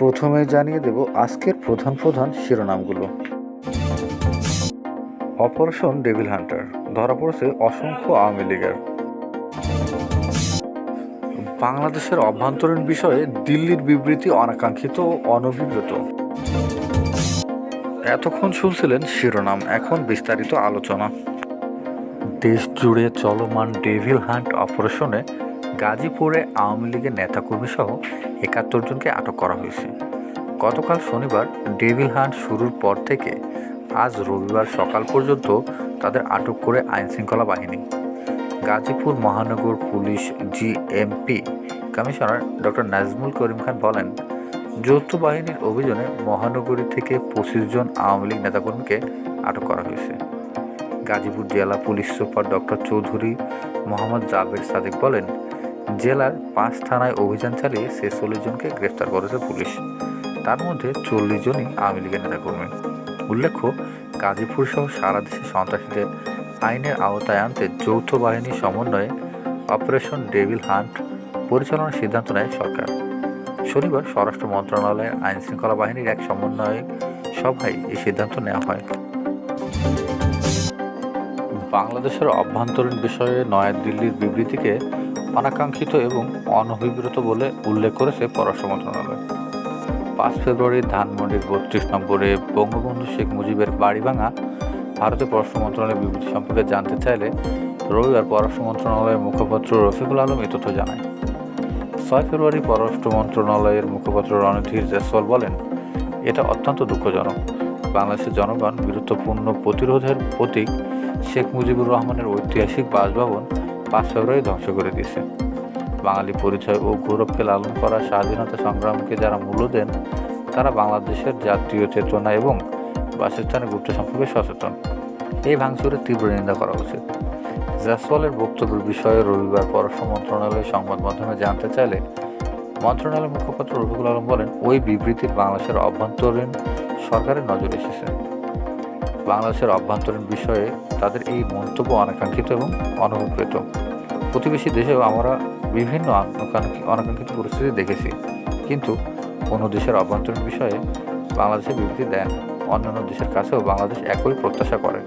প্রথমে জানিয়ে দেব আজকের প্রধান শিরোনামগুলো। অপারেশন ডেভিল হান্টার, ধরা পড়েছে অসংখ্য আওয়ামী লীগের। বাংলাদেশের অভ্যন্তরীণ বিষয়ে দিল্লির বিবৃতি অনাকাঙ্ক্ষিত ও অনভিপ্রেত। এতক্ষণ শুনছিলেন শিরোনাম, এখন বিস্তারিত আলোচনা। দেশ জুড়ে চলমান ডেভিল হান্ট অপারেশনে গাজীপুরে আওয়ামী লীগের নেতাকর্মী সহ ৭১ জনকে আটক করা হয়েছে। গতকাল শনিবার ডেভিল হান্ট শুরুর পর থেকে আজ রবিবার সকাল পর্যন্ত তাদের আটক করে আইনশৃঙ্খলা বাহিনী। গাজীপুর মহানগর police GMP commissioner doctor Nazmul Karim Khan বলেন, যৌথ বাহিনীর অভিযানে মহানগরী থেকে ২৫ জন আওয়ামী লীগ নেতাকর্মীকে আটক করা হয়েছে। গাজীপুর জেলা police super doctor Chowdhury Mohammad Jaber Sadiq বলেন, জেলার ৫ থানায় অভিযান চালিয়ে ৪৬ জনকে গ্রেফতার করেছে পুলিশ। তার মধ্যে ৪০ জনই আওয়ামী লীগের নেতাকর্মী। উল্লেখ্য, গাজীপুর সহ সারা দেশে সন্ত্রাসীদের আইনের আওতায় আনতে যৌথ বাহিনীর সমন্বয়ে অপারেশন ডেভিল হান্ট পরিচালনার সিদ্ধান্ত নেয় সরকার। শনিবার স্বরাষ্ট্র মন্ত্রণালয়ের আইনশৃঙ্খলা বাহিনীর এক সমন্বয় সভায় এই সিদ্ধান্ত নেওয়া হয়। বাংলাদেশের অভ্যন্তরীণ বিষয়ে নয়াদিল্লির বিবৃতিকে অনাকাঙ্ক্ষিত এবং অনভিপ্রেত বলে উল্লেখ করেছে পররাষ্ট্র মন্ত্রণালয়। ৫ ফেব্রুয়ারি ধানমন্ডির ৩২ নম্বরে বঙ্গবন্ধু শেখ মুজিবের বাড়ি ভাঙা ভারতের পররাষ্ট্র মন্ত্রণালয়ের বিবৃতি সম্পর্কে জানতে চাইলে রবিবার পররাষ্ট্র মন্ত্রণালয়ের মুখপাত্র রফিকুল আলম এই তথ্য জানায়। ৬ ফেব্রুয়ারি পররাষ্ট্র মন্ত্রণালয়ের মুখপাত্র রণধীর জয়সওয়াল বলেন, এটা অত্যন্ত দুঃখজনক। বাংলাদেশের জনগণ বীরত্বপূর্ণ প্রতিরোধের প্রতীক শেখ মুজিবুর রহমানের ঐতিহাসিক বাসভবন ৫ ফেব্রুয়ারি ধ্বংস করে দিয়েছে। বাঙালি পরিচয় ও গৌরবকে লালন করা স্বাধীনতা সংগ্রামকে যারা মূল্য দেন, তারা বাংলাদেশের জাতীয় চেতনা এবং বাসস্থানের গুরুত্ব সম্পর্কে সচেতন। এই ভাঙচুরের তীব্র নিন্দা করা উচিত। জয়সওয়ালের বক্তব্যের বিষয়ে রবিবার পররাষ্ট্র মন্ত্রণালয়ের সংবাদ মাধ্যমে জানতে চাইলে মন্ত্রণালয়ের মুখপাত্র রফিকুল আলম বলেন, ওই বিবৃতির বাংলাদেশের অভ্যন্তরীণ সরকারের নজরে এসেছে। বাংলাদেশের অভ্যন্তরীণ বিষয়ে তাদের এই মন্তব্য অনাকাঙ্ক্ষিত এবং অনভিপ্রেত। প্রতিবেশী দেশেও আমরা বিভিন্ন অনাকাঙ্ক্ষিত পরিস্থিতি দেখেছি, কিন্তু কোনো দেশের অভ্যন্তরীণ বিষয়ে বাংলাদেশের বিবৃতি দেন অন্যান্য দেশের কাছেও বাংলাদেশ একই প্রত্যাশা করে।